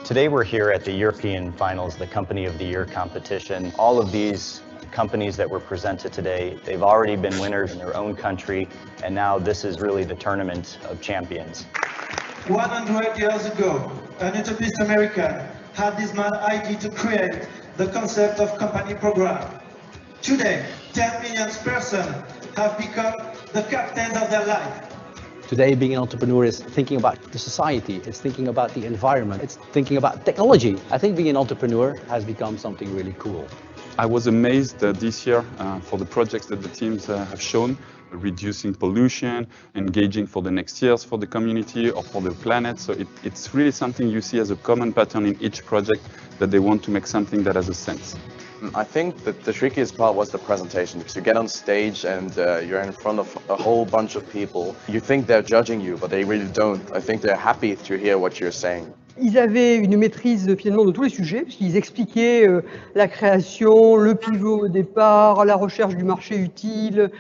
Today we're here at the European Finals, the Company of the Year competition. All of these companies that were presented today, they've already been winners in their own country, and now this is really the tournament of champions. 100 years ago, an utopist American had this mad idea to create the concept of company program. Today, 10 million persons have become the captains of their life. Today, being an entrepreneur is thinking about the society, it's thinking about the environment, it's thinking about technology. I think being an entrepreneur has become something really cool. I was amazed this year for the projects that the teams have shown, reducing pollution, engaging for the next years for the community or for the planet. So it's really something you see as a common pattern in each project, that they want to make something that has a sense. I think that the trickiest part was the presentation, because you get on stage and you're in front of a whole bunch of people. You think they're judging you, but they really don't. I think they're happy to hear what you're saying. Ils avaient une maîtrise finalement de tous les sujets, puisqu'ils expliquaient la création, le pivot au départ, la recherche du marché utile,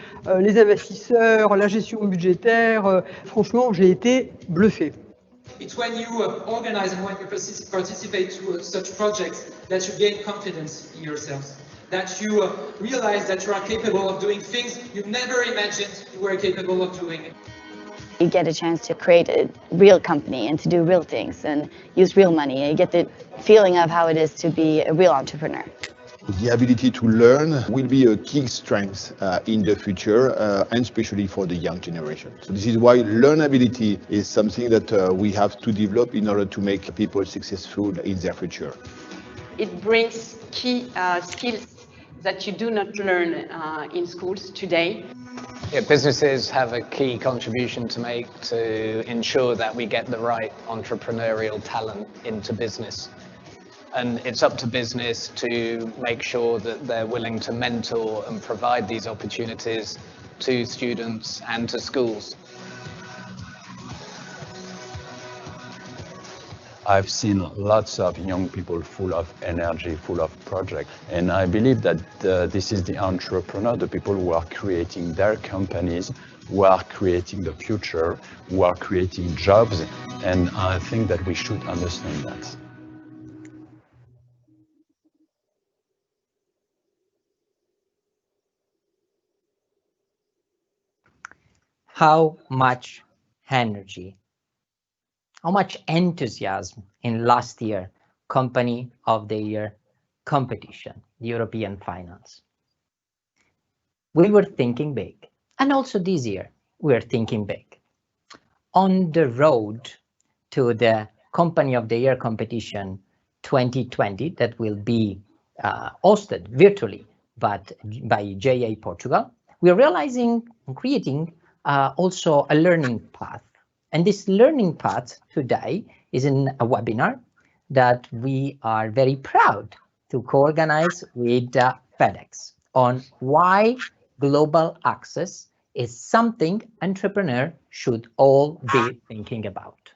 les investisseurs, la gestion budgétaire. Franchement, j'ai été bluffé. It's when you organize and when you participate to such projects that you gain confidence in yourselves, that you realize that you are capable of doing things you never imagined you were capable of doing. You get a chance to create a real company and to do real things and use real money. You get the feeling of how it is to be a real entrepreneur. The ability to learn will be a key strength in the future, and especially for the young generation. So this is why learnability is something that we have to develop in order to make people successful in their future. It brings key skills that you do not learn in schools today. Yeah, businesses have a key contribution to make to ensure that we get the right entrepreneurial talent into business. And it's up to business to make sure that they're willing to mentor and provide these opportunities to students and to schools. I've seen lots of young people full of energy, full of project. And I believe that this is the entrepreneur, the people who are creating their companies, who are creating the future, who are creating jobs. And I think that we should understand that. How much energy, how much enthusiasm in last year Company of the Year competition, the European Finals. We were thinking big, and also this year we're thinking big. On the road to the Company of the Year competition 2020 that will be hosted virtually but by JA Portugal, we're realizing and creating also a learning path. And this learning path today is in a webinar that we are very proud to co-organize with FedEx on why global access is something entrepreneurs should all be thinking about.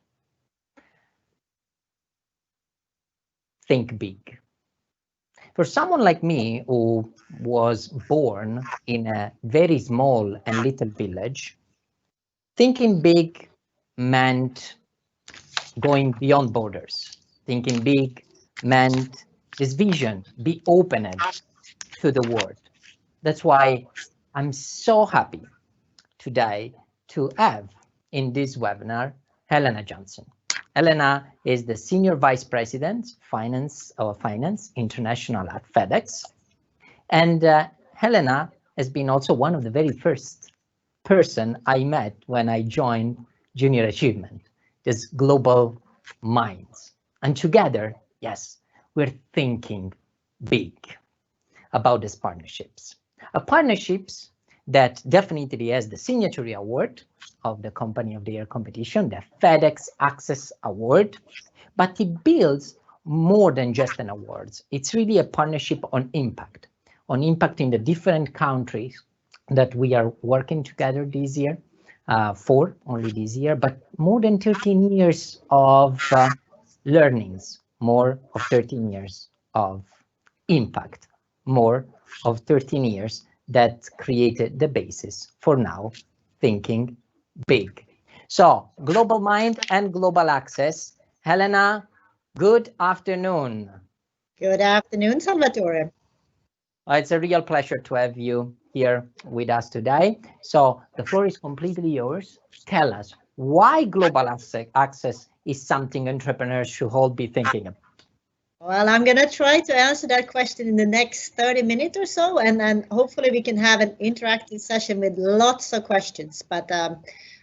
Think big. For someone like me who was born in a very small and little village, thinking big meant going beyond borders. Thinking big meant this vision be opened to the world. That's why I'm so happy today to have in this webinar Helena Johnson. Helena is the Senior Vice President, Finance International at FedEx. And Helena has been also one of the very first person I met when I joined Junior Achievement, this global minds. And together, yes, we're thinking big about these partnerships. Partnerships that definitely has the Signature Award of the Company of the Year competition, the FedEx Access Award, but it builds more than just an award. It's really a partnership on impact in the different countries that we are working together this year, for only this year, but more than 13 years of learnings, more of 13 years of impact, more of 13 years that created the basis for now thinking big. So global mind and global access. Helena, Good afternoon. Good afternoon, Salvatore. It's a real pleasure to have you here with us today. So the floor is completely yours. Tell us why global access is something entrepreneurs should all be thinking about. Well, I'm going to try to answer that question in the next 30 minutes or so, and then hopefully we can have an interactive session with lots of questions. But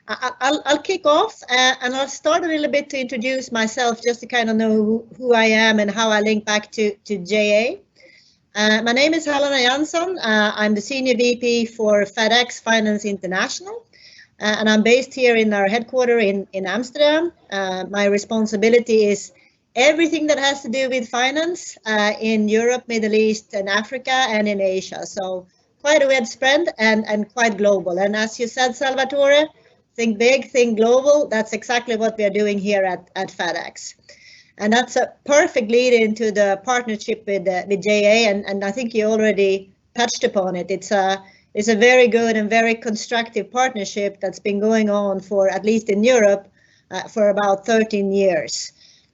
I'll kick off and I'll start a little bit to introduce myself, just to kind of know who I am and how I link back to JA. My name is Helena Jansson. I'm the Senior VP for FedEx Finance International, and I'm based here in our headquarters in Amsterdam. My responsibility is everything that has to do with finance in Europe, Middle East, and Africa, and in Asia. So quite a wide spread and quite global. And as you said, Salvatore, think big, think global. That's exactly what we are doing here at FedEx. And that's a perfect lead into the partnership with JA, and I think you already touched upon it. It's a very good and very constructive partnership that's been going on for, at least in Europe, for about 13 years.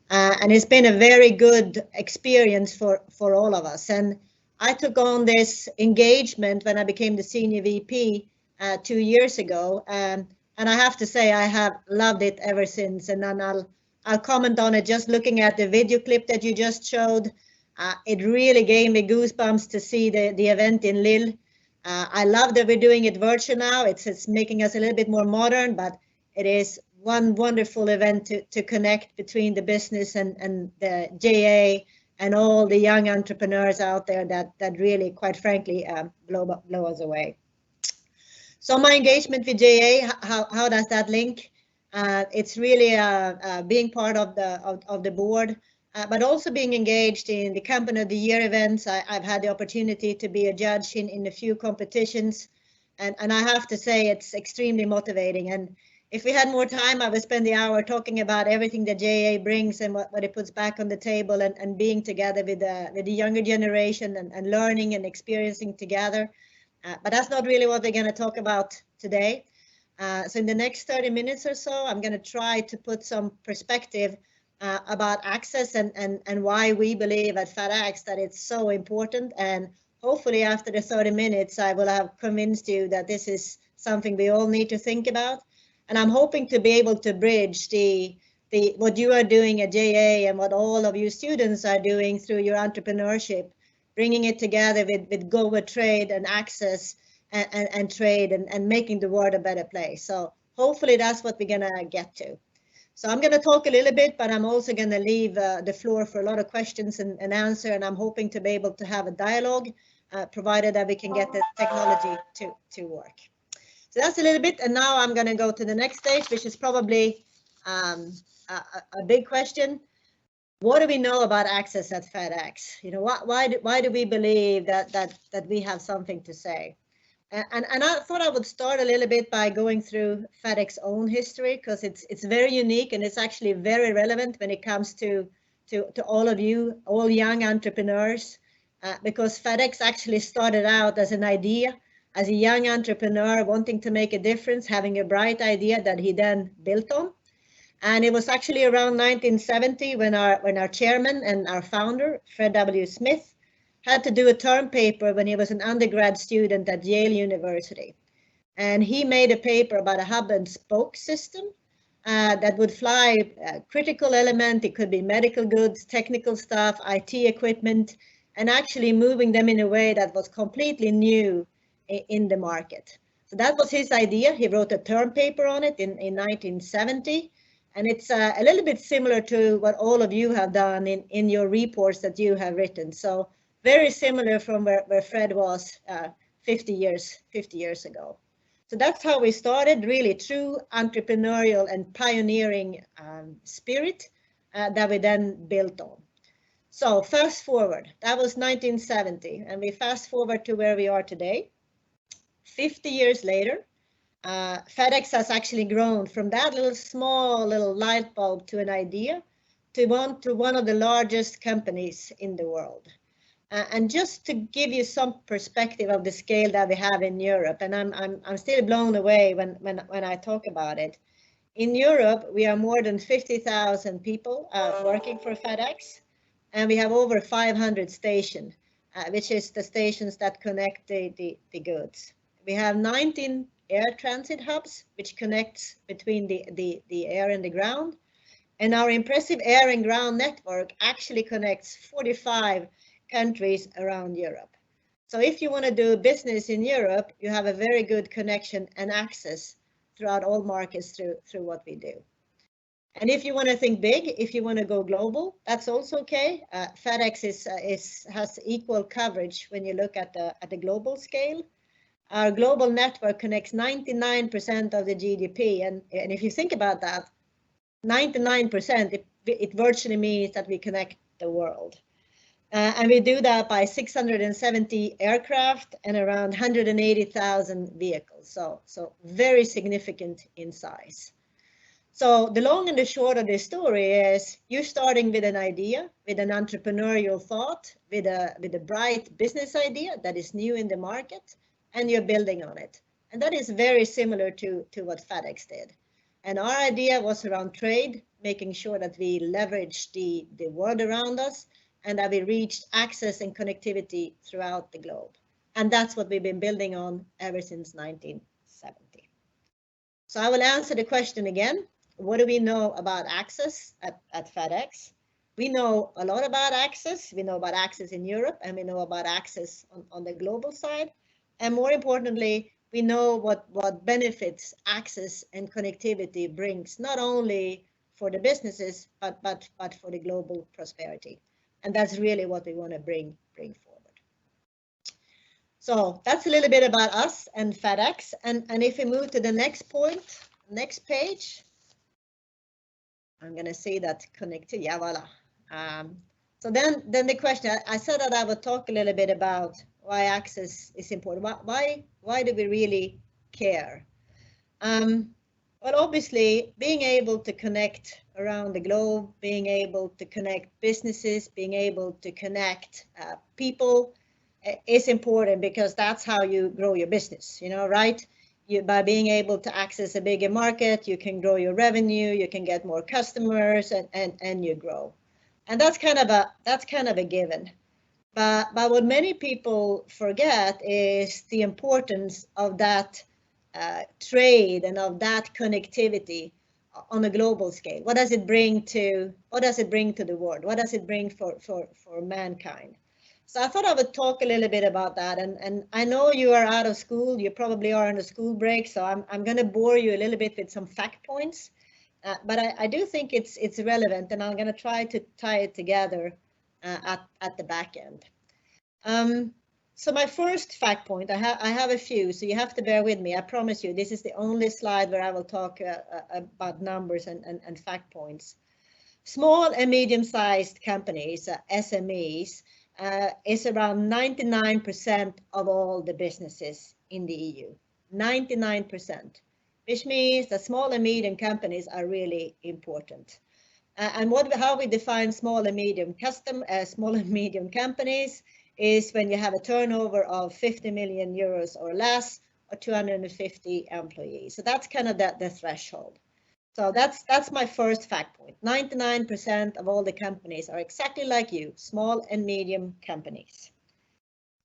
And it's been a very good experience for all of us. And I took on this engagement when I became the Senior VP 2 years ago. And I have to say, I have loved it ever since. And then I'll comment on it. Just looking at the video clip that you just showed, it really gave me goosebumps to see the event in Lille. I love that we're doing it virtual now. It's making us a little bit more modern, but it is one wonderful event to connect between the business and the JA and all the young entrepreneurs out there that really, quite frankly, blow us away. So my engagement with JA, how does that link? It's really being part of the board, but also being engaged in the Company of the Year events. I've had the opportunity to be a judge in a few competitions, and I have to say it's extremely motivating. And if we had more time, I would spend the hour talking about everything that JA brings and what it puts back on the table, and being together with the younger generation and learning and experiencing together. But that's not really what we're going to talk about today. So in the next 30 minutes or so, I'm going to try to put some perspective about access and why we believe at FedEx that it's so important. And hopefully after the 30 minutes, I will have convinced you that this is something we all need to think about. And I'm hoping to be able to bridge what you are doing at JA and what all of you students are doing through your entrepreneurship, bringing it together with global trade and access and trade and making the world a better place. So hopefully that's what we're gonna get to. So I'm gonna talk a little bit, but I'm also gonna leave the floor for a lot of questions and answer, and I'm hoping to be able to have a dialogue, provided that we can get the technology to work. So that's a little bit, and now I'm going to go to the next stage, which is probably a big question. What do we know about access at FedEx? You know, why do we believe that we have something to say? And I thought I would start a little bit by going through FedEx's own history, because it's very unique and it's actually very relevant when it comes to all of you, all young entrepreneurs, because FedEx actually started out as an idea, as a young entrepreneur wanting to make a difference, having a bright idea that he then built on. And it was actually around 1970 when our chairman and our founder, Fred W. Smith, had to do a term paper when he was an undergrad student at Yale University. And he made a paper about a hub and spoke system that would fly critical element. It could be medical goods, technical stuff, IT equipment, and actually moving them in a way that was completely new in the market. So that was his idea. He wrote a term paper on it in 1970. And it's a little bit similar to what all of you have done in your reports that you have written. So very similar from where Fred was 50 years ago. So that's how we started, really true entrepreneurial and pioneering spirit that we then built on. So fast forward, that was 1970, and we fast forward to where we are today. 50 years later, FedEx has actually grown from that small light bulb to an idea to one of the largest companies in the world. And just to give you some perspective of the scale that we have in Europe, and I'm still blown away when I talk about it. In Europe, we are more than 50,000 people working for FedEx, and we have over 500 stations, which is the stations that connect the goods. We have 19 air transit hubs, which connects between the air and the ground. And our impressive air and ground network actually connects 45 countries around Europe. So if you want to do business in Europe, you have a very good connection and access throughout all markets through what we do. And if you want to think big, if you want to go global, that's also okay. FedEx has equal coverage when you look at the global scale. Our global network connects 99% of the GDP, and if you think about that, 99%, it virtually means that we connect the world. And we do that by 670 aircraft and around 180,000 vehicles. So very significant in size. So the long and the short of this story is you're starting with an idea, with an entrepreneurial thought, with a bright business idea that is new in the market, and you're building on it. And that is very similar to what FedEx did. And our idea was around trade, making sure that we leverage the world around us and that we reached access and connectivity throughout the globe. And that's what we've been building on ever since 1970. So I will answer the question again. What do we know about access at FedEx? We know a lot about access. We know about access in Europe, and we know about access on the global side. And more importantly, we know what benefits access and connectivity brings, not only for the businesses, but for the global prosperity. And that's really what we want to bring forward. So that's a little bit about us and FedEx. And if we move to the next point, next page, I'm going to say that connected. Yeah, voila. So then the question, I said that I would talk a little bit about why access is important. Why do we really care? Well, obviously, being able to connect around the globe, being able to connect businesses, being able to connect people is important because that's how you grow your business, right? By being able to access a bigger market, you can grow your revenue, you can get more customers, and you grow. And that's kind of a given. But what many people forget is the importance of that trade and of that connectivity on a global scale. What does it bring to the world? What does it bring for mankind? So I thought I would talk a little bit about that. And I know you are out of school. You probably are on a school break. So I'm going to bore you a little bit with some fact points. But I do think it's relevant, and I'm going to try to tie it together at the back end. So my first fact point, I have a few, so you have to bear with me. I promise you, this is the only slide where I will talk about numbers and fact points. Small and medium-sized companies, SMEs, is around 99% of all the businesses in the EU. 99%, which means that small and medium companies are really important. And how we define small and medium companies is when you have a turnover of 50 million euros or less, or 250 employees. So that's kind of the threshold. So that's my first fact point. 99% of all the companies are exactly like you, small and medium companies.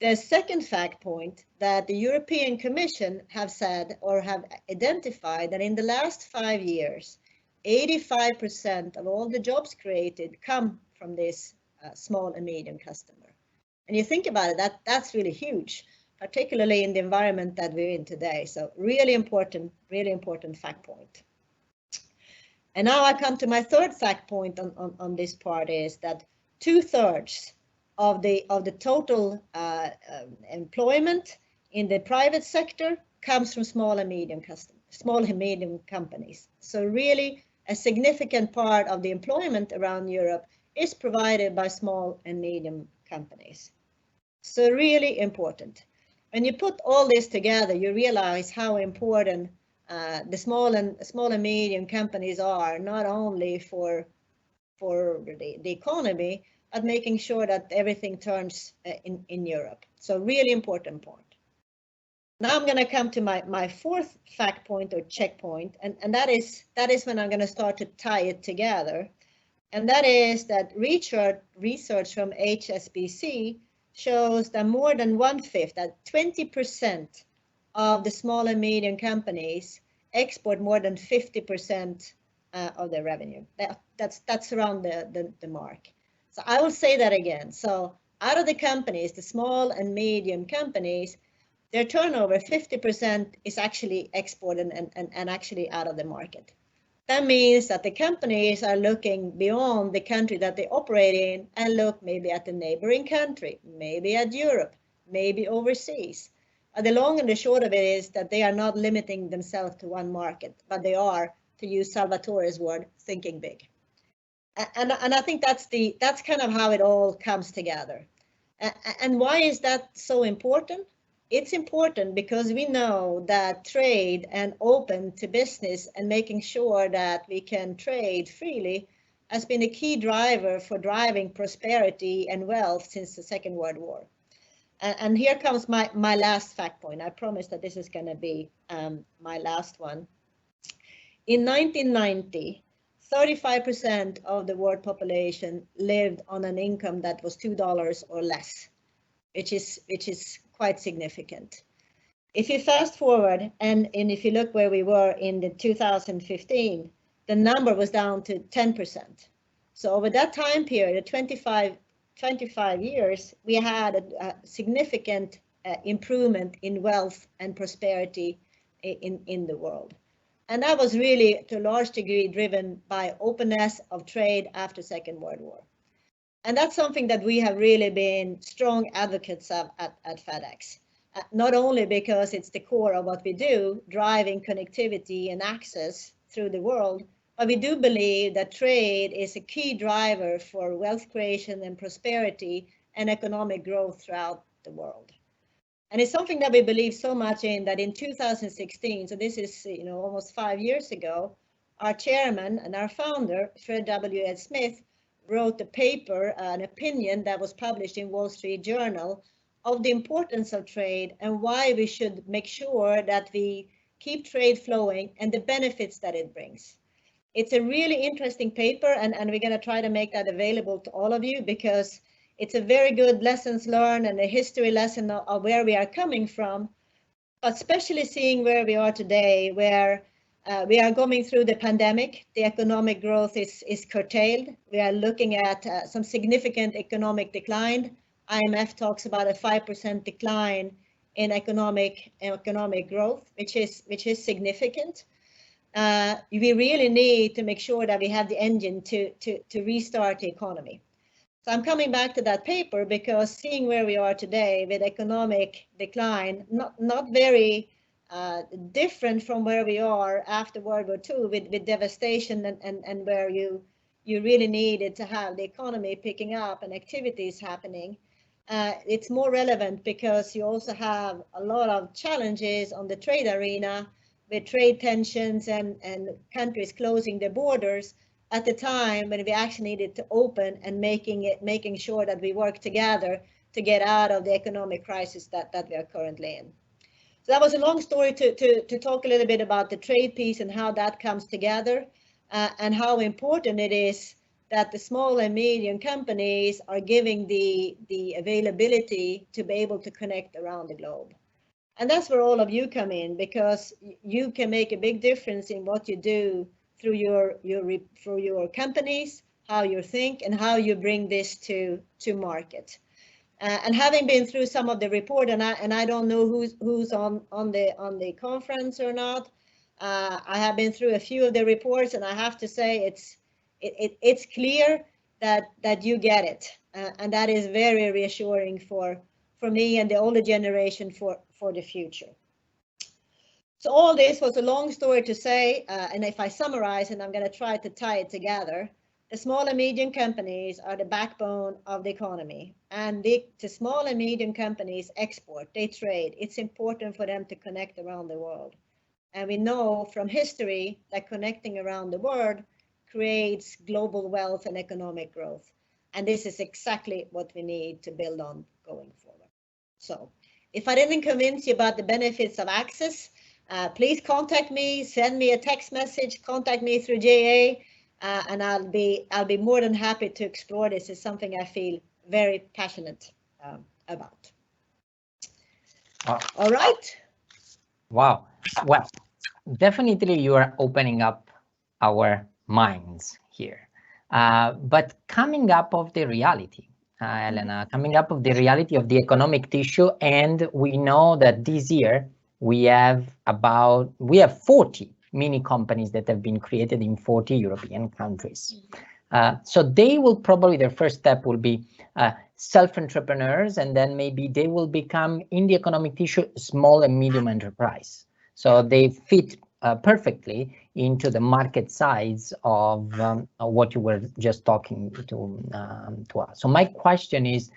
The second fact point that the European Commission have said or have identified that in the last 5 years, 85% of all the jobs created come from this small and medium customer. And you think about it, that's really huge, particularly in the environment that we're in today. So really important fact point. And now I come to my third fact point on this part is that 2/3 of the total employment in the private sector comes from small and medium companies. So really a significant part of the employment around Europe is provided by small and medium companies. So really important. When you put all this together, you realize how important the small and medium companies are, not only for the economy, but making sure that everything turns in Europe. So really important point. Now I'm going to come to my fourth fact point or checkpoint, and that is when I'm going to start to tie it together. And that is that research from HSBC shows that more than 1/5, that 20% of the small and medium companies export more than 50% of their revenue. That's around the mark. So I will say that again. So out of the companies, the small and medium companies, their turnover, 50% is actually exported and actually out of the market. That means that the companies are looking beyond the country that they operate in and look maybe at the neighboring country, maybe at Europe, maybe overseas. The long and the short of it is that they are not limiting themselves to one market, but they are, to use Salvatore's word, thinking big. And I think that's kind of how it all comes together. And why is that so important? It's important because we know that trade and open to business and making sure that we can trade freely has been a key driver for driving prosperity and wealth since the Second World War. And here comes my last fact point. I promise that this is going to be my last one. In 1990, 35% of the world population lived on an income that was $2 or less, which is quite significant. If you fast forward and if you look where we were in the 2015, the number was down to 10%. So over that time period, 25 years, we had a significant improvement in wealth and prosperity in the world. And that was really, to a large degree, driven by openness of trade after Second World War. And that's something that we have really been strong advocates of at FedEx. Not only because it's the core of what we do, driving connectivity and access through the world, but we do believe that trade is a key driver for wealth creation and prosperity and economic growth throughout the world. And it's something that we believe so much in that in 2016, so this is almost 5 years ago, our chairman and our founder, Fred W. Ed Smith, wrote a paper, an opinion that was published in Wall Street Journal of the importance of trade and why we should make sure that we keep trade flowing and the benefits that it brings. It's a really interesting paper, and we're going to try to make that available to all of you because it's a very good lessons learned and a history lesson of where we are coming from, but especially seeing where we are today, where we are going through the pandemic. The economic growth is curtailed. We are looking at some significant economic decline. IMF talks about a 5% decline in economic growth, which is significant. We really need to make sure that we have the engine to restart the economy. So I'm coming back to that paper because seeing where we are today with economic decline, not very different from where we are after World War II with devastation and where you really needed to have the economy picking up and activities happening. It's more relevant because you also have a lot of challenges on the trade arena with trade tensions and countries closing their borders at the time when we actually needed to open and making sure that we work together to get out of the economic crisis that we are currently in. So that was a long story to talk a little bit about the trade piece and how that comes together and how important it is that the small and medium companies are giving the availability to be able to connect around the globe. And that's where all of you come in, because you can make a big difference in what you do through your companies, how you think, and how you bring this to market. And having been through some of the report, and I don't know who's on the conference or not, I have been through a few of the reports, and I have to say it's clear that you get it, and that is very reassuring for me and the older generation for the future. So all this was a long story to say, and if I summarize, and I'm going to try to tie it together, the small and medium companies are the backbone of the economy, and the small and medium companies export, they trade. It's important for them to connect around the world. And we know from history that connecting around the world creates global wealth and economic growth. And this is exactly what we need to build on going forward. So If I didn't convince you about the benefits of access, please contact me, send me a text message, contact me through JA, and I'll be more than happy to explore this. It's something I feel very passionate about. All right. Wow. Well, definitely you are opening up our minds here. But coming up of the reality, Elena, coming up of the reality of the economic tissue, and we know that this year we have 40 mini companies that have been created in 40 European countries. So they will probably, their first step will be self-entrepreneurs, and then maybe they will become, in the economic tissue, small and medium enterprise. So they fit perfectly into the market size of what you were just talking to us. So my question is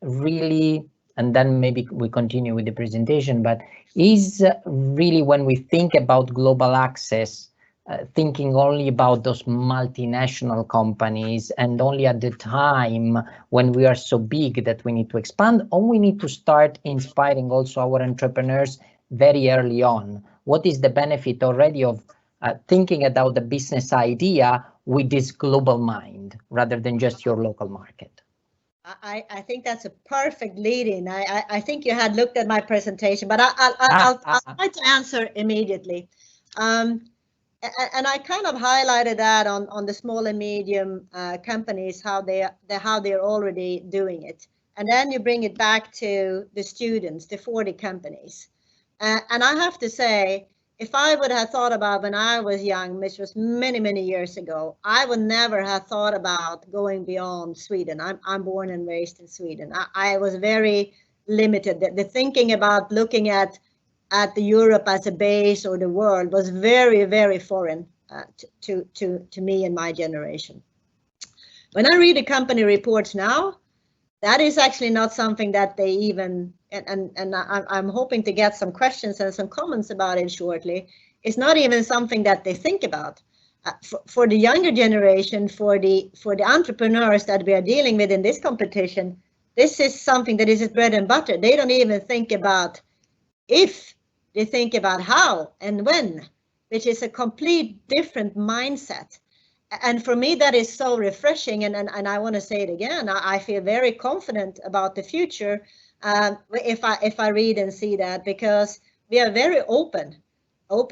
really, and then maybe we continue with the presentation, but is really, when we think about global access, thinking only about those multinational companies and only at the time when we are so big that we need to expand, or we need to start inspiring also our entrepreneurs very early on? What is the benefit already of thinking about the business idea with this global mind rather than just your local market? I think that's a perfect lead-in. I think you had looked at my presentation, but I'll try to answer immediately. And I kind of highlighted that on the small and medium companies, how they're already doing it. And then you bring it back to the students, the 40 companies. And I have to say, if I would have thought about when I was young, which was many, many years ago, I would never have thought about going beyond Sweden. I'm born and raised in Sweden. I was very limited. The thinking about looking at the Europe as a base or the world was very, very foreign to me and my generation. When I read the company reports now, that is actually not something that they even, and I'm hoping to get some questions and some comments about it shortly. It's not even something that they think about. For the younger generation, for the entrepreneurs that we are dealing with in this competition, this is something that is bread and butter. They don't even think about if, they think about how and when, which is a complete different mindset. And for me, that is so refreshing. And I want to say it again. I feel very confident about the future if I read and see that, because we are very open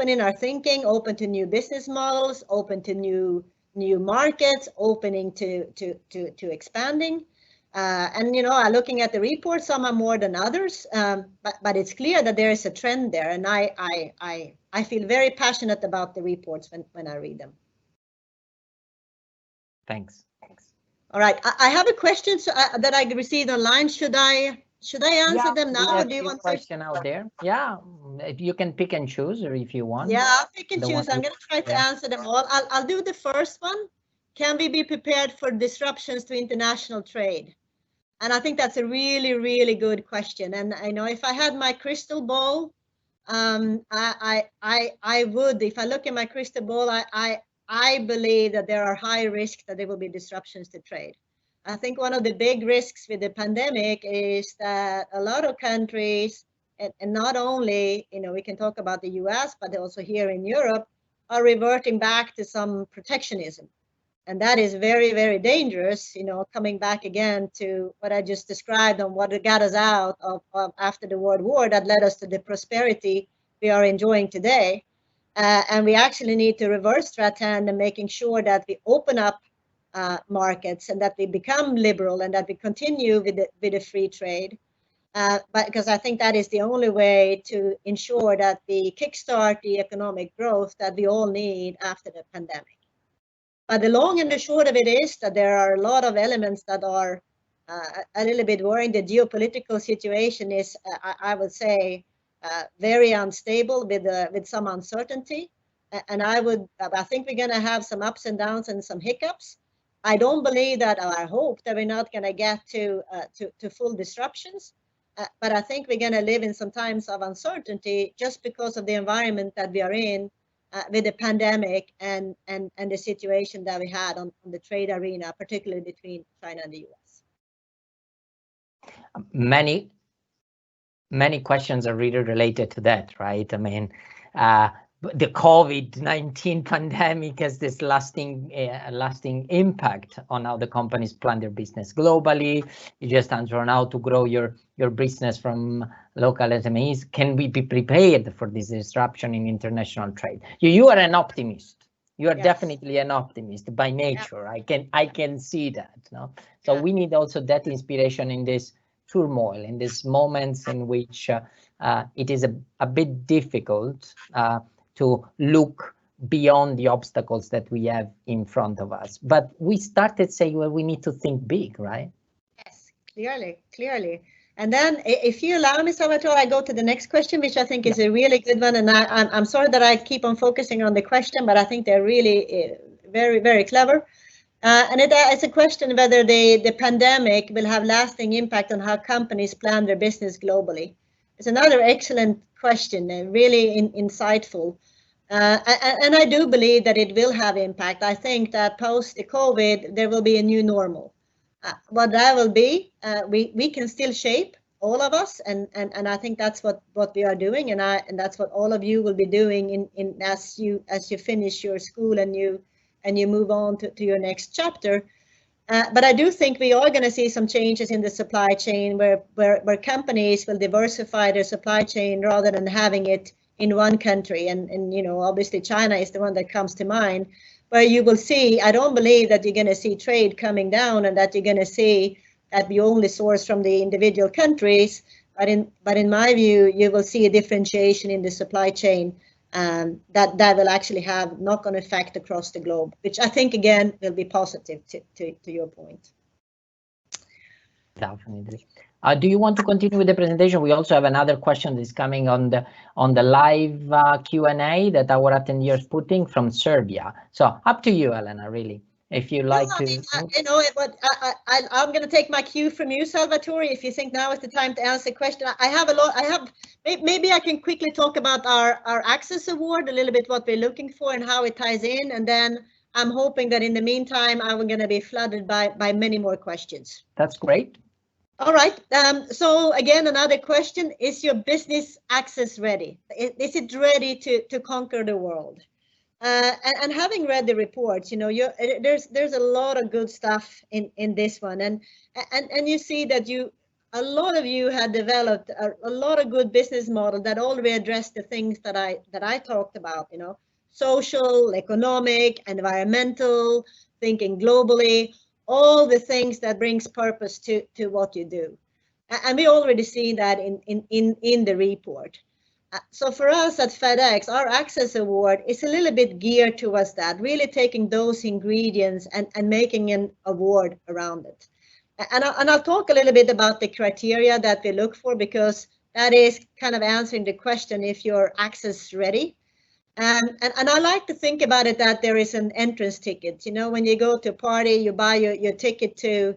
in our thinking, open to new business models, open to new markets, opening to expanding. And looking at the reports, some are more than others, but it's clear that there is a trend there, and I feel very passionate about the reports when I read them. Thanks. All right, I have a question that I received online. Should I answer them now, or do you want to? Question out there? Yeah, you can pick and choose, or if you want. Yeah, I'll pick and choose. I'm going to try to answer them all. I'll do the first one. Can we be prepared for disruptions to international trade? And I think that's a really, really good question. And I know if I had my crystal ball, I would. If I look at my crystal ball, I believe that there are high risks that there will be disruptions to trade. I think one of the big risks with the pandemic is that a lot of countries, and not only, we can talk about the US, but also here in Europe, are reverting back to some protectionism. And that is very, very dangerous, coming back again to what I just described on what got us out of after the World War that led us to the prosperity we are enjoying today. And we actually need to reverse that trend and making sure that we open up markets and that we become liberal and that we continue with the free trade. But because I think that is the only way to ensure that we kickstart the economic growth that we all need after the pandemic. But the long and the short of it is that there are a lot of elements that are a little bit worrying. The geopolitical situation is, I would say, very unstable with some uncertainty. And I think we're going to have some ups and downs and some hiccups. I don't believe that, or I hope that we're not going to get to full disruptions. But I think we're going to live in some times of uncertainty just because of the environment that we are in. With the pandemic and the situation that we had on the trade arena, particularly between China and the US. Many many questions are really related to that, right? I mean, the COVID-19 pandemic has this lasting impact on how the companies plan their business globally. You just answer on how to grow your business from local SMEs. Can we be prepared for this disruption in international trade? You are an optimist. You are definitely an optimist by nature. I can see that. No? So we need also that inspiration in this turmoil, in these moments in which it is a bit difficult to look beyond the obstacles that we have in front of us. But we started saying, well, we need to think big, right? Yes, clearly. And then if you allow me, Salvatore, I go to the next question, which I think is a really good one. And I'm sorry that I keep on focusing on the question, but I think they're really very, very clever. And it's a question whether the pandemic will have lasting impact on how companies plan their business globally. It's another excellent question, really insightful. And I do believe that it will have impact. I think that post the COVID, there will be a new normal. What that will be, we can still shape, all of us, and I think that's what we are doing, and that's what all of you will be doing as you finish your school and you move on to your next chapter. But I do think we are going to see some changes in the supply chain where companies will diversify their supply chain rather than having it in one country. And you know, obviously China is the one that comes to mind, where you will see, I don't believe that you're going to see trade coming down and that you're going to see that we only source from the individual countries. But in my view, you will see a differentiation in the supply chain that will actually have knock-on effect across the globe, which I think again will be positive to your point. Definitely. Do you want to continue with the presentation? We also have another question that is coming on the live Q&A that our attendees putting from Serbia. So up to you, Elena, really, if you like to. You know, but I'm going to take my cue from you, Salvatore. If you think now is the time to answer a question, I have a lot. Maybe I can quickly talk about our Access Award, a little bit what we're looking for and how it ties in, and then I'm hoping that in the meantime I'm going to be flooded by many more questions. That's great. All right. So again, another question: is your business access ready? Is it ready to conquer the world? And having read the reports, you know, there's a lot of good stuff in this one, and you see that a lot of you had developed a lot of good business model that already addressed the things that I talked about. You know, social, economic, environmental, thinking globally. All the things that brings purpose to what you do. And we already see that in the report. So for us at FedEx, our Access Award is a little bit geared towards that, really taking those ingredients and making an award around it. And I'll talk a little bit about the criteria that we look for, because that is kind of answering the question if you're access ready. And I like to think about it that there is an entrance ticket. You know, when you go to a party, you buy your ticket to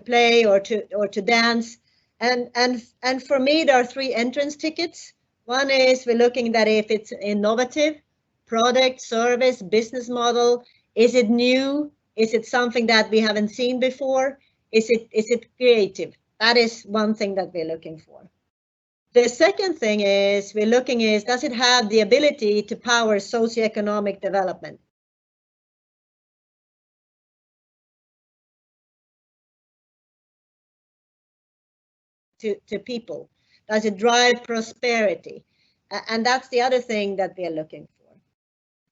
play or to dance. And for me, there are 3 entrance tickets. One is we're looking at if it's innovative, product, service, business model. Is it new? Is it something that we haven't seen before? Is it creative? That is one thing that we're looking for. The second thing is we're looking is, does it have the ability to power socioeconomic development? To people? Does it drive prosperity? And that's the other thing that we are looking for.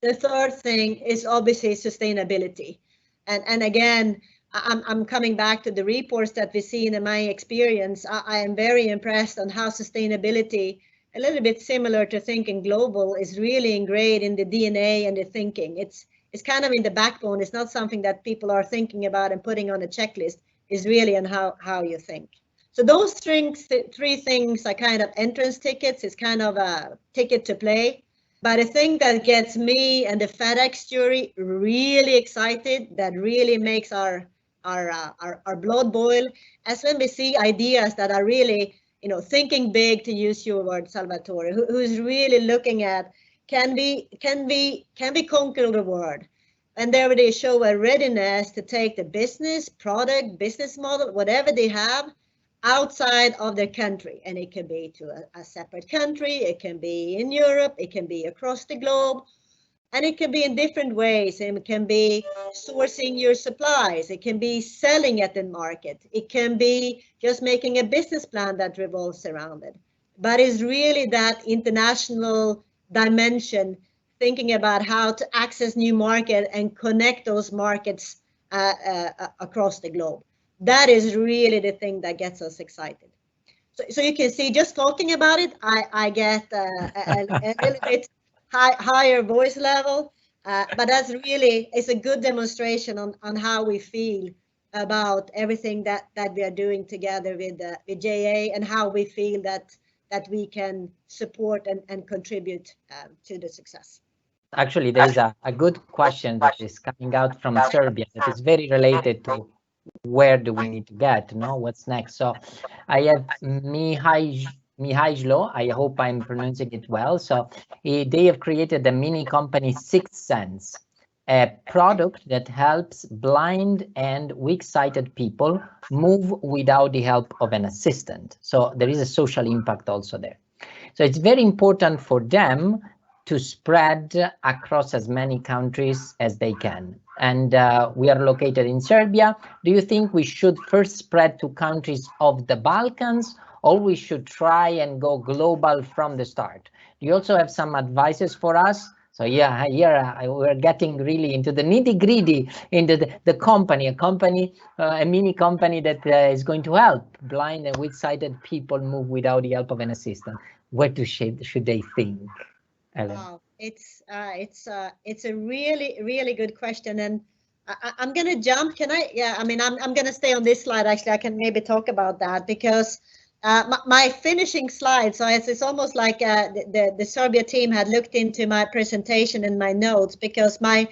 The third thing is obviously sustainability. And again, I'm coming back to the reports that we see in my experience. I am very impressed on how sustainability, a little bit similar to thinking global, is really ingrained in the DNA and the thinking. It's kind of in the backbone. It's not something that people are thinking about and putting on a checklist. It's really on how you think. So those 3 things are kind of entrance tickets. It's kind of a ticket to play. But the thing that gets me and the FedEx jury really excited, that really makes our blood boil, as when we see ideas that are really, you know, thinking big, to use your word, Salvatore, who's really looking at, can we conquer the world? And there they show a readiness to take the business, product, business model, whatever they have, outside of their country, and it can be to a separate country, it can be in Europe, it can be across the globe, and it can be in different ways. It can be sourcing your supplies, it can be selling at the market, it can be just making a business plan that revolves around it. But it's really that international dimension, thinking about how to access new market and connect those markets across the globe. That is really the thing that gets us excited. So you can see, just talking about it, I get a little bit higher voice level, but that's really, it's a good demonstration on how we feel about everything that we are doing together with JA, and how we feel that we can support and contribute to the success. Actually, there is a good question that is coming out from Serbia that is very related to where do we need to get, no? What's next? So I have Mihajlo, I hope I'm pronouncing it well. So they have created a mini company, Sixth Sense, a product that helps blind and weak-sighted people move without the help of an assistant. So there is a social impact also there. So it's very important for them to spread across as many countries as they can. And we are located in Serbia. Do you think we should first spread to countries of the Balkans, or we should try and go global from the start? Do you also have some advices for us? So yeah, here we're getting really into the nitty-gritty, into the company, a mini company that is going to help blind and weak-sighted people move without the help of an assistant. What should they think? Wow, it's a really good question, and I'm gonna jump. Can I? Yeah, I mean, I'm gonna stay on this slide. Actually, I can maybe talk about that, because my finishing slide. So it's almost like the Serbia team had looked into my presentation and my notes, because my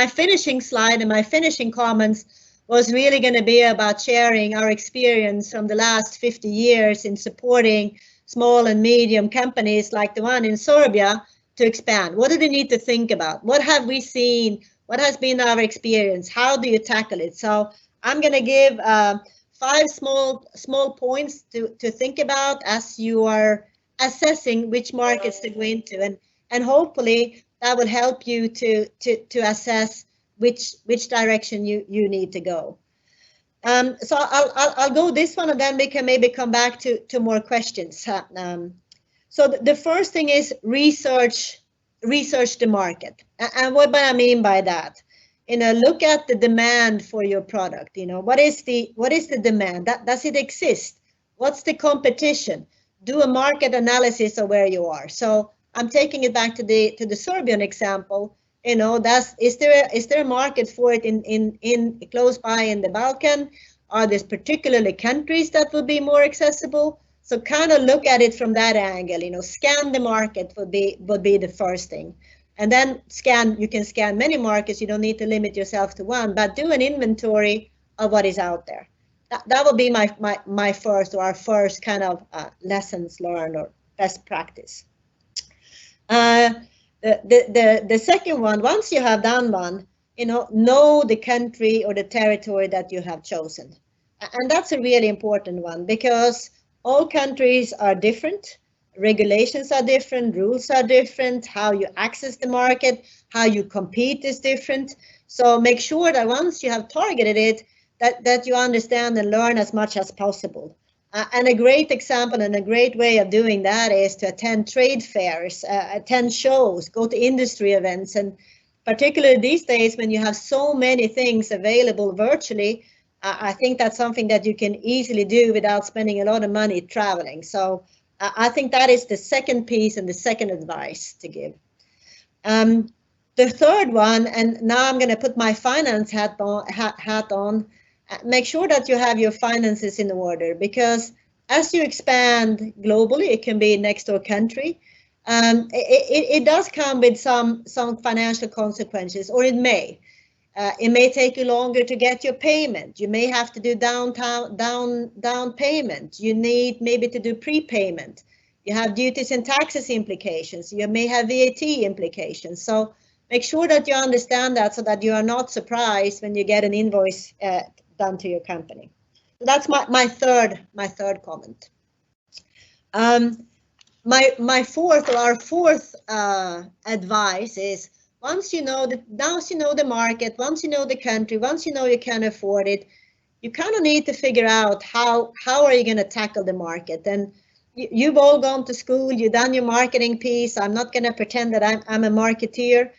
finishing slide and my finishing comments was really going to be about sharing our experience from the last 50 years in supporting small and medium companies like the one in Serbia to expand. What do they need to think about? What have we seen? What has been our experience? How do you tackle it? So I'm going to give 5 small points to think about as you are assessing which markets to go into, and hopefully that will help you to assess which direction you need to go. So I'll go this one, and then we can maybe come back to more questions. So the first thing is research the market. And what do I mean by that? Look at the demand for your product. What is the demand? Does it exist? What's the competition? Do a market analysis of where you are. So I'm taking it back to the Serbian example. Is there a market for it in close by in the Balkan? Are there particularly countries that would be more accessible? So kind of look at it from that angle. Scan the market would be the first thing. And then you can scan many markets. You don't need to limit yourself to one, but do an inventory of what is out there. That would be my first, or our first kind of lessons learned or best practice. The second one, once you have done one, know the country or the territory that you have chosen. And that's a really important one, because all countries are different. Regulations are different, rules are different, how you access the market, how you compete is different. So make sure that once you have targeted it, that you understand and learn as much as possible. And a great example and a great way of doing that is to attend trade fairs, attend shows, go to industry events, and particularly these days when you have so many things available virtually, I think that's something that you can easily do without spending a lot of money traveling. So I think that is the second piece and the second advice to give. The third one, and now I'm going to put my finance hat on, make sure that you have your finances in order, because as you expand globally, it can be next door country. It does come with some financial consequences, or it may. It may take you longer to get your payment. You may have to do down payment. You need maybe to do prepayment. You have duties and taxes implications. You may have VAT implications. So make sure that you understand that, so that you are not surprised when you get an invoice done to your company. That's my third comment. My fourth, or our fourth advice is, once you know the market, once you know the country, once you know you can afford it, you kind of need to figure out how are you going to tackle the market. And you've all gone to school, you've done your marketing piece. I'm not going to pretend that I'm a marketeer,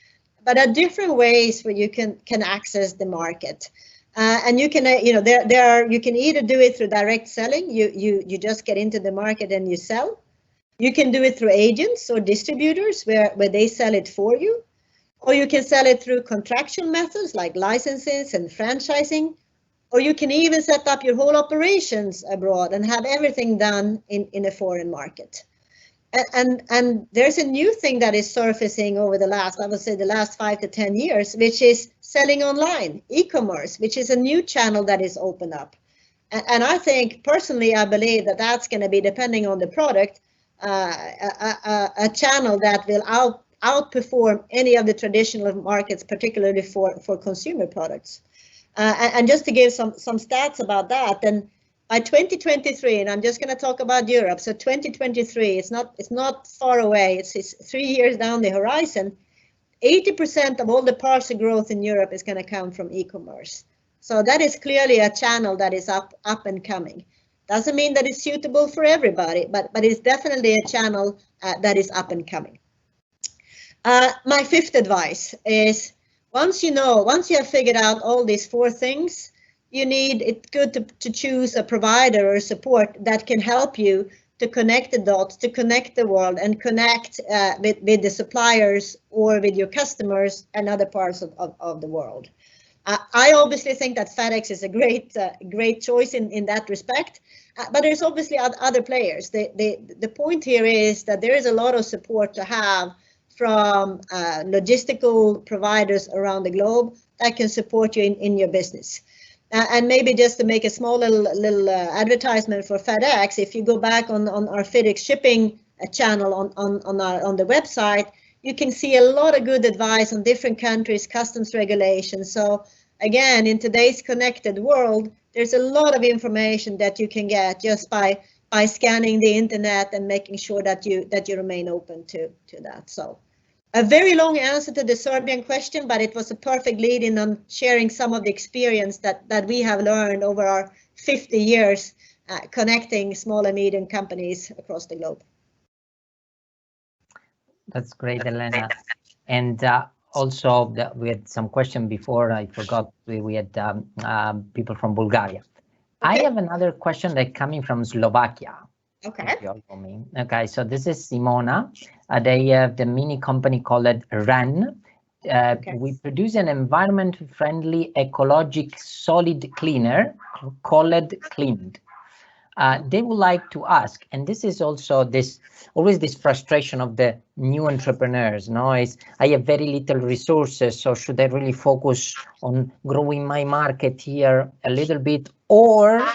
but there are different ways where you can access the market. And you can, you can either do it through direct selling. You just get into the market and you sell. You can do it through agents or distributors where they sell it for you. Or you can sell it through contractual methods like licenses and franchising. Or you can even set up your whole operations abroad and have everything done in a foreign market. And there's a new thing that is surfacing over the last 5 to 10 years, which is selling online, e-commerce, which is a new channel that is opened up. And I think, personally, I believe that that's going to be, depending on the product, a channel that will outperform any of the traditional markets, particularly for consumer products. And just to give some stats about that, then by 2023, and I'm just going to talk about Europe. So 2023, it's not far away. It's 3 years down the horizon. 80% of all the parcel growth in Europe is going to come from e-commerce. So that is clearly a channel that is up and coming. Doesn't mean that it's suitable for everybody, but it's definitely a channel that is up and coming. My fifth advice is, once you have figured out all these four things, it's good to choose a provider or support that can help you to connect the dots, to connect the world, and connect with the suppliers or with your customers and other parts of the world. I obviously think that FedEx is a great choice in that respect, but there's obviously other players. The point here is that there is a lot of support to have from logistical providers around the globe that can support you in your business. And maybe just to make a small little advertisement for FedEx, if you go back on our FedEx shipping channel on the website, you can see a lot of good advice on different countries' customs regulations. So again, in today's connected world, there's a lot of information that you can get just by scanning the internet and making sure that you remain open to that. So a very long answer to the Serbian question, but it was a perfect lead in on sharing some of the experience that we have learned over our 50 years connecting small and medium companies across the globe. That's great, Elena. And also, we had some question before. I forgot we had people from Bulgaria. Okay. I have another question that coming from Slovakia. Okay. Okay, so this is Simona. They have the mini company called RAN. Okay. We produce an environment-friendly, ecologic, solid cleaner called Cleaned. They would like to ask, and this is also always this frustration of the new entrepreneurs. No, is I have very little resources, so should I really focus on growing my market here a little bit, or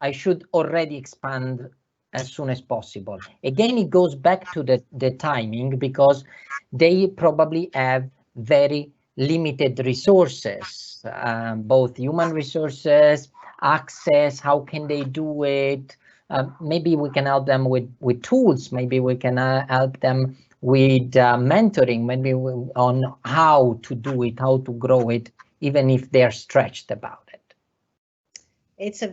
I should already expand as soon as possible? Again, it goes back to the timing, because they probably have very limited resources, both human resources, access, how can they do it? Maybe we can help them with tools, maybe we can help them with mentoring, maybe on how to do it, how to grow it, even if they're stretched about it. It's a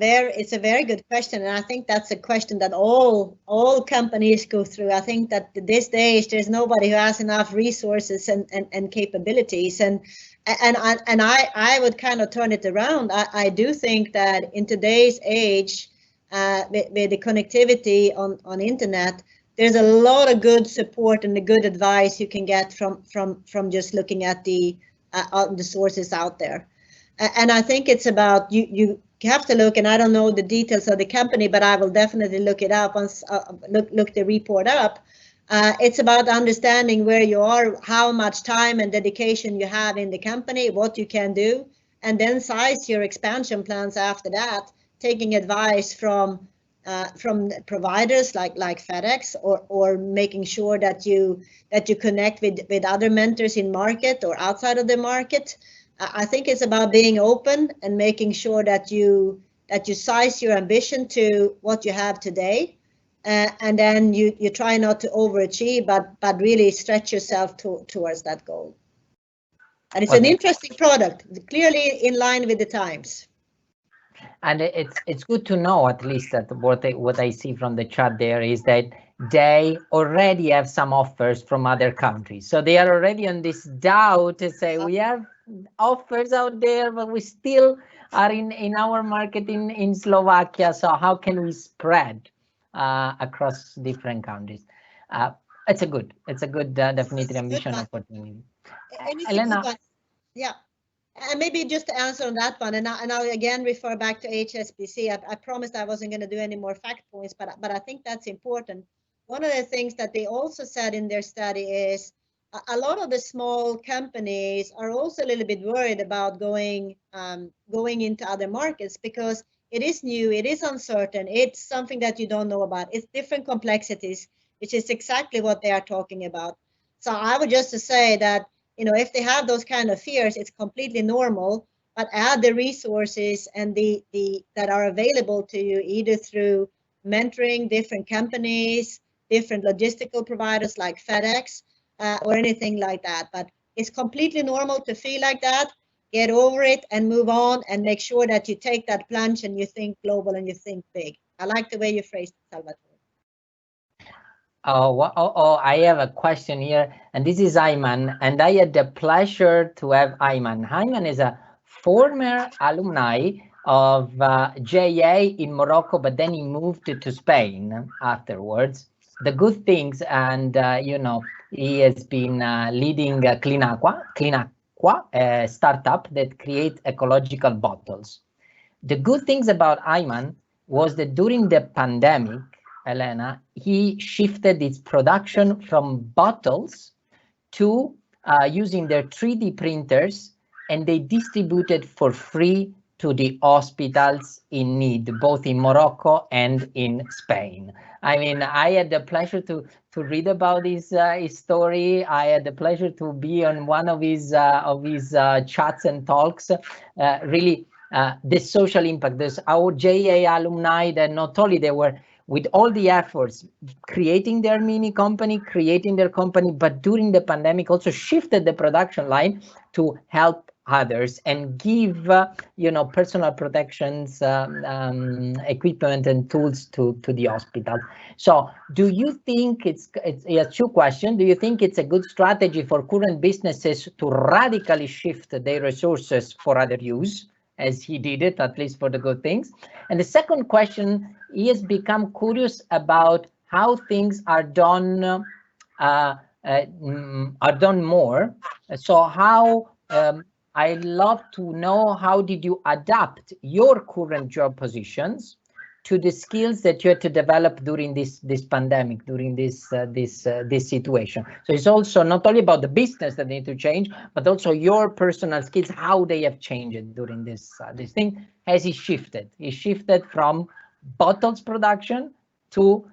very good question, and I think that's a question that all companies go through. I think that these days there's nobody who has enough resources and capabilities, and I would kind of turn it around. I do think that in today's age, with the connectivity on internet, there's a lot of good support and the good advice you can get from just looking at the sources out there. And I think it's about you have to look, and I don't know the details of the company, but I will definitely look it up once look the report up. It's about understanding where you are, how much time and dedication you have in the company, what you can do, and then size your expansion plans after that, taking advice from providers like FedEx, or making sure that you connect with other mentors in market or outside of the market. I think it's about being open and making sure that you that you size your ambition to what you have today, and then you try not to overachieve, but really stretch yourself towards that goal. And it's an interesting product, clearly in line with the times. And it's good to know, at least, that what I see from the chat there is that they already have some offers from other countries. So they are already on this doubt to say, we have offers out there, but we still are in our market in Slovakia. So how can we spread across different countries? It's a good definitely ambition opportunity. Elena. Yeah. And maybe just to answer on that one, and I'll again refer back to HSBC. I promised I wasn't going to do any more fact points, but I think that's important. One of the things that they also said in their study is a lot of the small companies are also a little bit worried about going into other markets, because it is new, it is uncertain, it's something that you don't know about, it's different complexities, which is exactly what they are talking about. So I would just to say that, you know, if they have those kind of fears, it's completely normal, but add the resources and that are available to you, either through mentoring different companies, different logistical providers like FedEx, or anything like that. But it's completely normal to feel like that. Get over it and move on, and make sure that you take that plunge and you think global and you think big. I like the way you phrased it, Salvatore. I have a question here, and this is Ayman, and I had the pleasure to have Ayman. Ayman is a former alumni of JA in Morocco, but then he moved to Spain afterwards. The good things, and you know, he has been leading Cleanaqua, a startup that creates ecological bottles. The good things about Ayman was that during the pandemic, Elena, he shifted its production from bottles to using their 3D printers, and they distributed for free to the hospitals in need, both in Morocco and in Spain. I mean, I had the pleasure to read about his story. I had the pleasure to be on one of his chats and talks. Really, the social impact. There's our JA alumni that not only they were with all the efforts creating their mini company, creating their company, but during the pandemic also shifted the production line to help others and give you know, personal protections equipment and tools to the hospital. So do you think it's two questions? Do you think it's a good strategy for current businesses to radically shift their resources for other use, as he did it, at least for the good things? And the second question, he has become curious about how things are done more. So how, I'd love to know, how did you adapt your current job positions to the skills that you had to develop during this pandemic, during this situation? So it's also not only about the business that need to change, but also your personal skills, how they have changed during this thing. Has he shifted? He shifted from bottles production to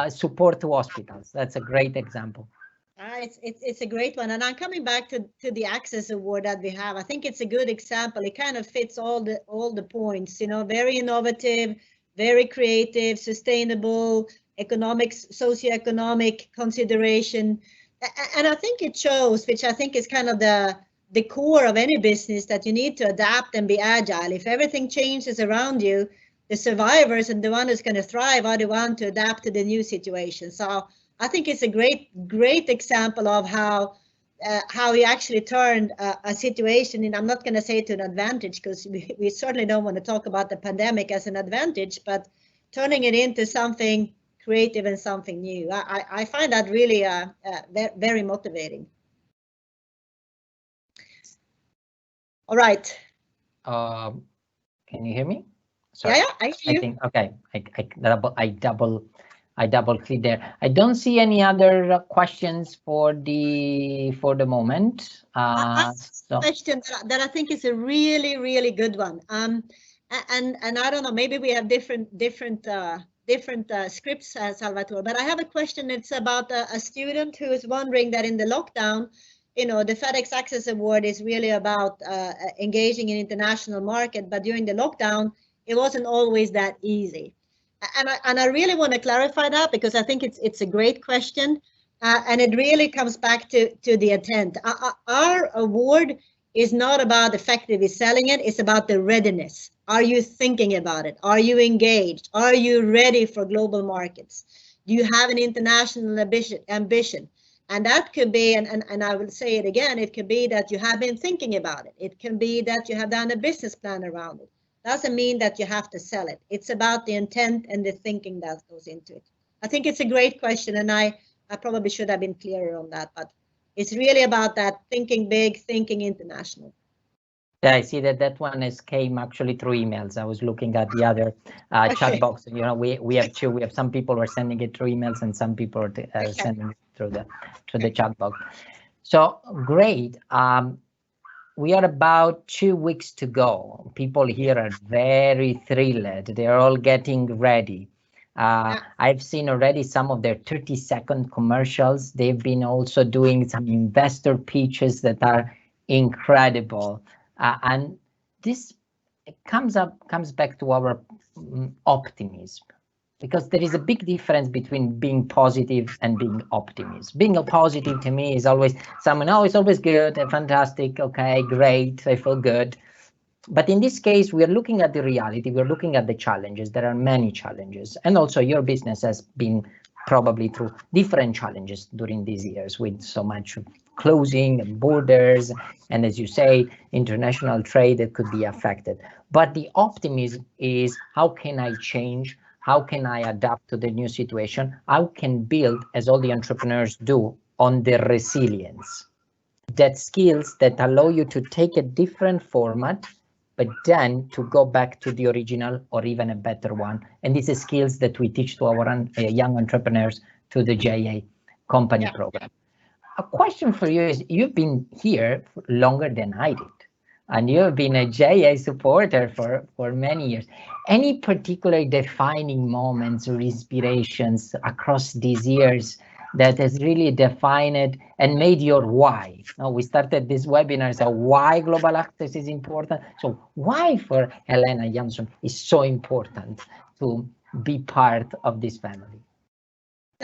support to hospitals. That's a great example. It's a great one, and I'm coming back to the Access Award that we have. I think it's a good example. It kind of fits all the points. You know, very innovative, very creative, sustainable, socioeconomic consideration, and I think it shows, which I think is kind of the core of any business, that you need to adapt and be agile. If everything changes around you, the survivors and the one who's going to thrive are the one to adapt to the new situation. So I think it's a great example of how he actually turned a situation, and I'm not going to say to an advantage, because we certainly don't want to talk about the pandemic as an advantage, but turning it into something creative and something new. I find that really very motivating. All right. Can you hear me? Sorry. Yeah, I hear you. I think, okay, I double click there. I don't see any other questions for the moment. So question that I think is a really good one. And I don't know, maybe we have different scripts, Salvatore, but I have a question. It's about a student who is wondering that in the lockdown, you know, the FedEx Access Award is really about engaging in international market, but during the lockdown, it wasn't always that easy. And I really want to clarify that, because I think it's a great question, and it really comes back to the intent. Our award is not about effectively selling it, it's about the readiness. Are you thinking about it? Are you engaged? Are you ready for global markets? Do you have an international ambition? And that could be, and I will say it again, it could be that you have been thinking about it. It can be that you have done a business plan around it. Doesn't mean that you have to sell it. It's about the intent and the thinking that goes into it. I think it's a great question, and I probably should have been clearer on that, but it's really about that thinking big, thinking international. Yeah, I see that one came actually through emails. I was looking at the other chat box. You know, we have two. We have some people are sending it through emails, and some people are sending it through the chat box. So great. We are about 2 weeks to go. People here are very thrilled. They're all getting ready. I've seen already some of their 30-second commercials. They've been also doing some investor pitches that are incredible. And this comes back to our optimism, because there is a big difference between being positive and being optimist. Being a positive to me is always someone, oh, it's always good and fantastic, okay, great, I feel good. But in this case, we are looking at the reality, we're looking at the challenges. There are many challenges. And also your business has been probably through different challenges during these years, with so much closing and borders, and as you say, international trade that could be affected. But the optimism is, how can I change? How can I adapt to the new situation? How can build, as all the entrepreneurs do, on the resilience? That skills that allow you to take a different format, but then to go back to the original or even a better one. And these are skills that we teach to our young entrepreneurs through the JA company program. A question for you is, you've been here longer than I did, and you've been a JA supporter for many years. Any particular defining moments or inspirations across these years that has really defined it and made your why? Now, we started this webinar, so why global access is important. So why for Helena Jansson is so important to be part of this family?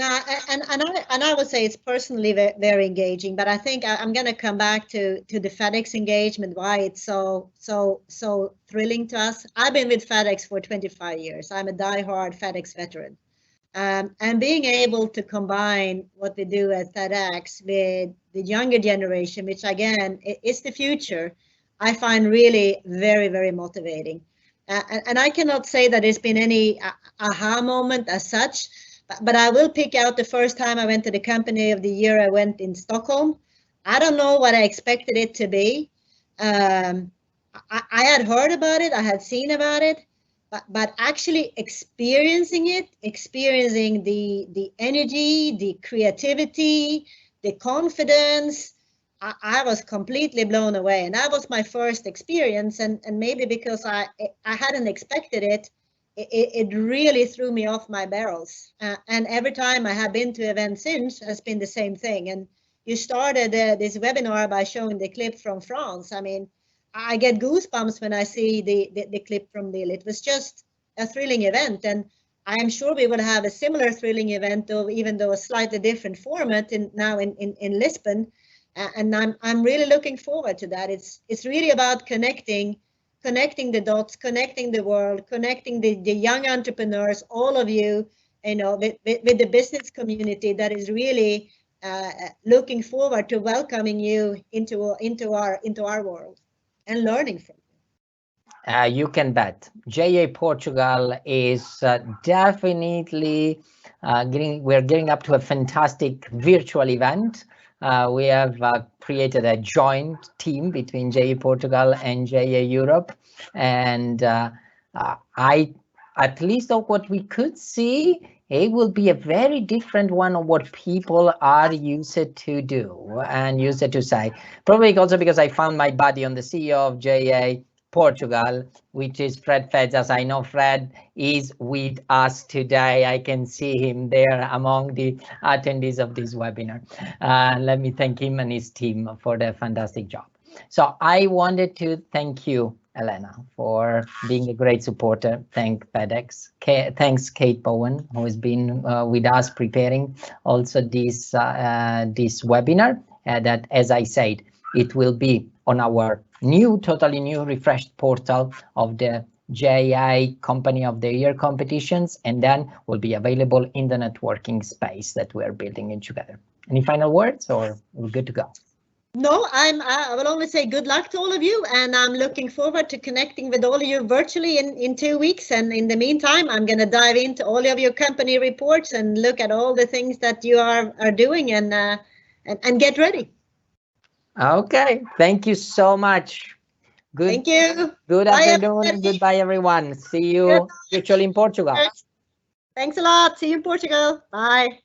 And I would say it's personally very engaging, but I think I'm going to come back to the FedEx engagement, why it's so thrilling to us. I've been with FedEx for 25 years. I'm a diehard FedEx veteran. And being able to combine what we do at FedEx with the younger generation, which again is the future, I find really very, very motivating. And I cannot say that there's been any aha moment as such. But I will pick out the first time I went to the company of the year. I went in Stockholm. I don't know what I expected it to be. I had heard about it. I had seen about it. But actually experiencing it, experiencing the energy, the creativity, the confidence, I was completely blown away. And that was my first experience. And maybe because I hadn't expected it, it really threw me off my barrels. And every time I have been to events since has been the same thing. And you started this webinar by showing the clip from France. I mean, I get goosebumps when I see the clip from Lille. It was just a thrilling event. And I'm sure we will have a similar thrilling event, though, even though a slightly different format now in Lisbon. And I'm really looking forward to that. It's really about connecting the dots, connecting the world, connecting the young entrepreneurs, all of you, with the business community that is really looking forward to welcoming you into our world and learning from you. You can bet. JA Portugal is definitely we're getting up to a fantastic virtual event. We have created a joint team between JA Portugal and JA Europe, and I, at least of what we could see, it will be a very different one of what people are used to do and used to say. Probably also because I found my buddy on the CEO of JA Portugal, which is Fred Fedzas. I know Fred is with us today. I can see him there among the attendees of this webinar. Let me thank him and his team for their fantastic job. So I wanted to thank you, Elena, for being a great supporter. Thank FedEx. Thanks, Kate Bowen, who has been with us preparing also this webinar. That, as I said, it will be on our totally new, refreshed portal of the JI Company of the Year competitions, and then will be available in the networking space that we are building in together. Any final words, or we're good to go? No, I will only say good luck to all of you, and I'm looking forward to connecting with all of you virtually in 2 weeks. And in the meantime, I'm going to dive into all of your company reports and look at all the things that you are doing, and get ready. Okay, thank you so much. Good. Thank you. Good Bye, afternoon. everybody. Goodbye, everyone. See you virtually in Portugal. Thanks a lot. See you in Portugal. Bye.